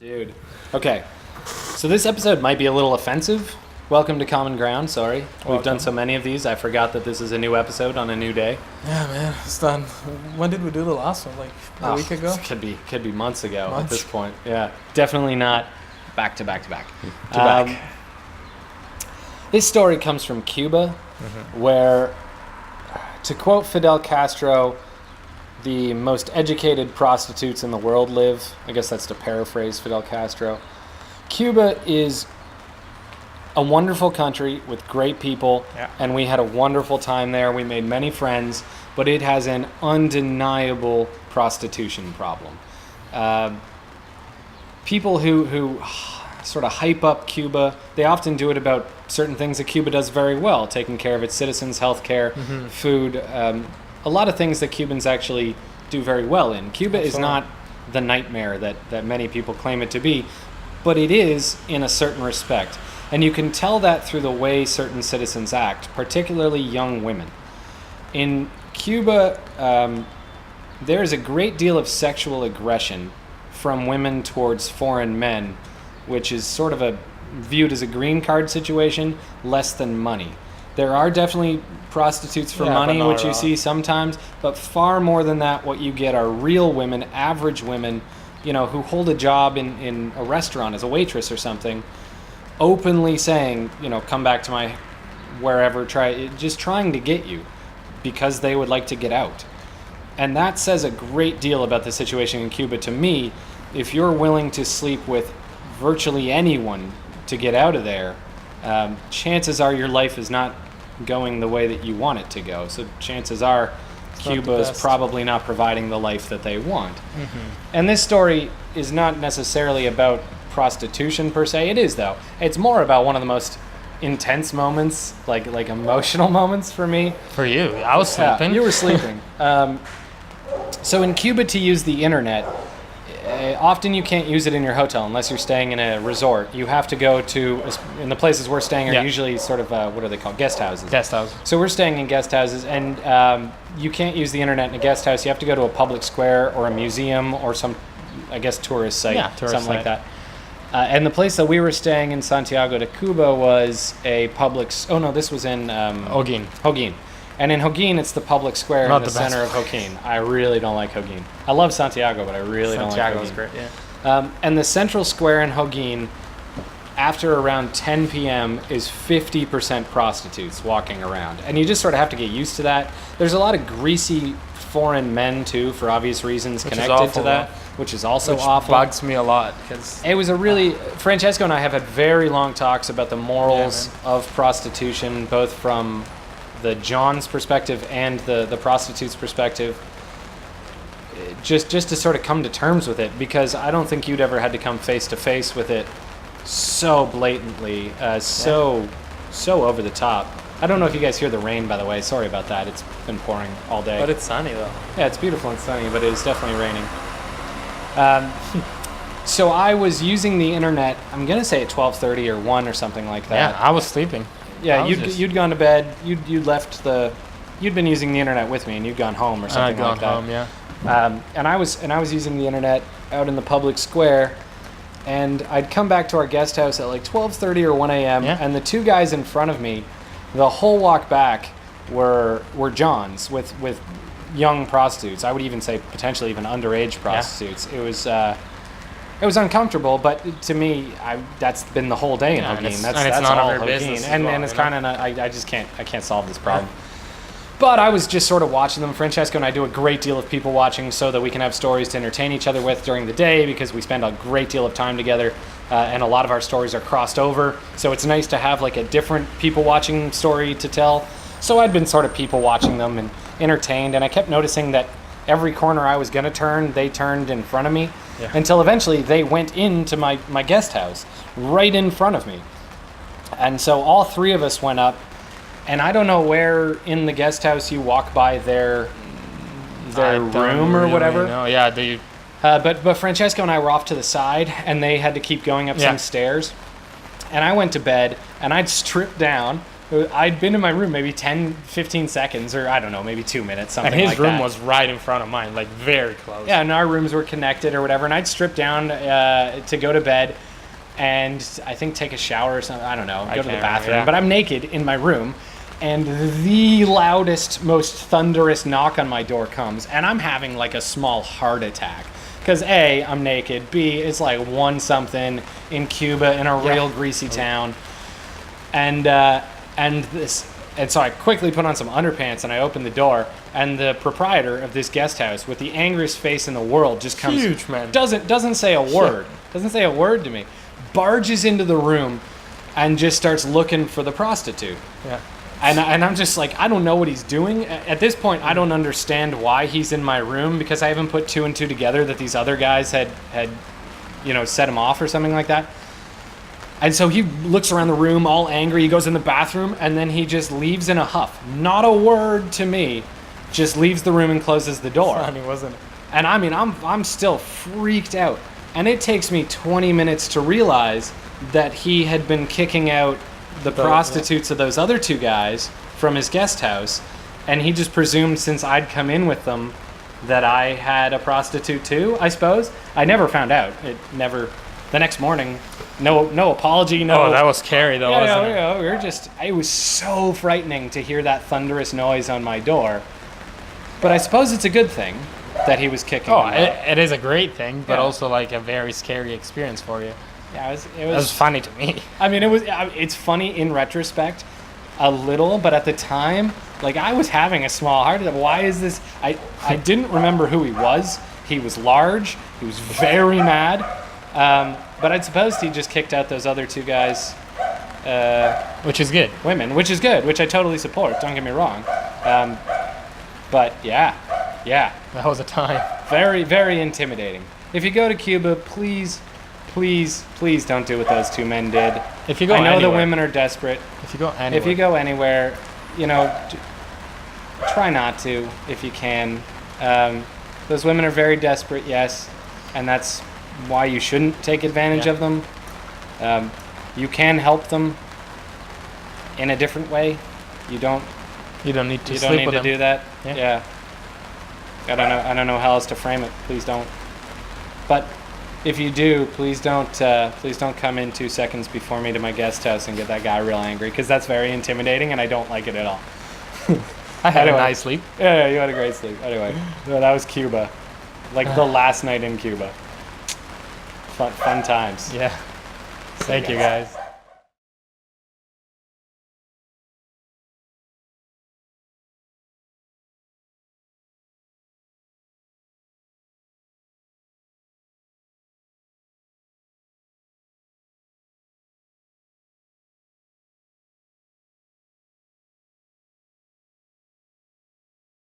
Dude. Okay. So this episode might be a little offensive. Welcome to Common Ground. Sorry. We've done so many of these. I forgot that this is a new episode on a new day. Yeah, man. It's done. When did we do the last one? Like a week ago? Could be months ago at this point. Yeah. Definitely not back to back to back. This story comes from Cuba, where, to quote Fidel Castro, the most educated prostitutes in the world live. I guess that's to paraphrase Fidel Castro. Cuba is a wonderful country with great people, and we had a wonderful time there. We made many friends, but it has an undeniable prostitution problem. People who sort of hype up Cuba, they often do it about certain things that Cuba does very well, taking care of its citizens, healthcare, food, a lot of things that Cubans actually do very well in. Cuba is not the nightmare that many people claim it to be, but it is in a certain respect. And you can tell that through the way certain citizens act, particularly young women. In Cuba, there is a great deal of sexual aggression from women towards foreign men, which is sort of viewed as a green card situation, less than money. There are definitely prostitutes for money, which you see sometimes, but far more than that, what you get are real women, average women, who hold a job in a restaurant as a waitress or something, openly saying, come back to my wherever, just trying to get you because they would like to get out. And that says a great deal about the situation in Cuba to me. If you're willing to sleep with virtually anyone to get out of there, chances are your life is not going the way that you want it to go. So chances are Cuba is probably not providing the life that they want. And this story is not necessarily about prostitution per se. It is, though. It's more about one of the most intense moments, like emotional moments for me. For you. I was sleeping. You were sleeping. So in Cuba, to use the internet, often you can't use it in your hotel unless you're staying in a resort. You have to go to, in the places we're staying are usually sort of, what are they called? Guest houses. Guest houses. So we're staying in guest houses, and you can't use the internet in a guest house. You have to go to a public square or a museum or some, I guess, tourist site, like that. And the place that we were staying in Santiago de Cuba was a public, this was in Holguín. And in Holguín, it's the public square in the center of Holguín. I really don't like Holguín. I love Santiago, but I really don't like Holguín. Santiago's great, yeah. And the central square in Holguín, after around 10 p.m., is 50% prostitutes walking around. And you just sort of have to get used to that. There's a lot of greasy foreign men, too, for obvious reasons connected to that, which is also awful. Which bugs me a lot. Cause it was Francesco and I have had very long talks about the morals of prostitution, both from the John's perspective and the prostitute's perspective, just to sort of come to terms with it, because I don't think you'd ever had to come face to face with it so blatantly, so over the top. I don't know if you guys hear the rain, by the way. Sorry about that. It's been pouring all day. But it's sunny, though. Yeah, it's beautiful and sunny, but it is definitely raining. So I was using the internet, I'm going to say at 12:30 or 1 or something like that. Yeah, I was sleeping. Yeah, you'd gone to bed. You'd been using the internet with me, and you'd gone home or something like that. I'd gone home, yeah. And I was using the internet out in the public square, and I'd come back to our guest house at like 12:30 or 1 a.m. And the two guys in front of me, the whole walk back were Johns with young prostitutes. I would even say potentially even underage prostitutes. It was uncomfortable, but to me, that's been the whole day in Holguín. That's none all of their Holguín. business. And it's kind of I just can't solve this problem. But I was just sort of watching them. Francesco and I do a great deal of people watching so that we can have stories to entertain each other with during the day, because we spend a great deal of time together, and a lot of our stories are crossed over. So it's nice to have like a different people watching story to tell. So I'd been sort of people watching them and entertained, and I kept noticing that every corner I was going to turn, they turned in front of me, until eventually they went into my guest house right in front of me. And so all three of us went up, and I don't know where in the guest house you walk by their room or whatever. No, yeah, but Francesco and I were off to the side, and they had to keep going up some stairs. And I went to bed, and I'd stripped down, I'd been in my room maybe 10, 15 seconds, or I don't know, maybe 2 minutes, something And his like room that. was right in front of mine, like very close. Yeah, and our rooms were connected or whatever, and I'd strip down to go to bed and I think take a shower or something. I don't know, go to the can't bathroom. remember, yeah. But I'm naked in my room, and the loudest, most thunderous knock on my door comes, and I'm having like a small heart attack. Because A, I'm naked. B, it's like 1 something in Cuba in a real greasy town. And so I quickly put on some underpants and I opened the door, and the proprietor of this guest house, with the angriest face in the world, just comes. Huge, man. Doesn't say a word. Doesn't say a word to me. Barges into the room and just starts looking for the prostitute. Yeah. And I'm just like, I don't know what he's doing. At this point, I don't understand why he's in my room, because I haven't put 2 and 2 together that these other guys had set him off or something like that. And so he looks around the room all angry. He goes in the bathroom, and then he just leaves in a huff. Not a word to me. Just leaves the room and closes the door. Funny, wasn't it? And I mean, I'm still freaked out. And it takes me 20 minutes to realize that he had been kicking out the prostitutes of those other 2 guys from his guest house. And he just presumed, since I'd come in with them, that I had a prostitute too, I suppose. I never found out. The next morning, no apology, no. Oh, that was scary though, wasn't it? We were just, it was so frightening to hear that thunderous noise on my door. But I suppose it's a good thing that he was kicking Oh, them out. it is a great thing, but Yeah. also like a very scary experience for you. Yeah, It was funny to me. I mean, it's funny in retrospect, a little, but at the time, like, I was having a small heart attack. Why is this? I didn't remember who he was. He was large. He was very mad. But I'd supposed he just kicked out those other 2 guys, Which is good. women, which is good, which I totally support. Don't get me wrong. But yeah, That was a time. very, very intimidating. If you go to Cuba, please don't do what those 2 men did. If you go I know anywhere, the women are desperate. If you go anywhere. If you go anywhere, try not to if you can. Those women are very desperate, yes, and that's why you shouldn't take advantage Yeah. of them. You can help them in a different way. You don't you don't need to you sleep don't need with to them. do that. Yeah. Yeah. I don't know how else to frame it. Please don't. But if you do, please don't come in 2 seconds before me to my guest house and get that guy real angry, because that's very intimidating and I don't like it at all. I had Anyway. a nice sleep. Yeah, you had a great sleep. Anyway, so that was Cuba, like the last night in Cuba. Fun times. Yeah. Thank you guys.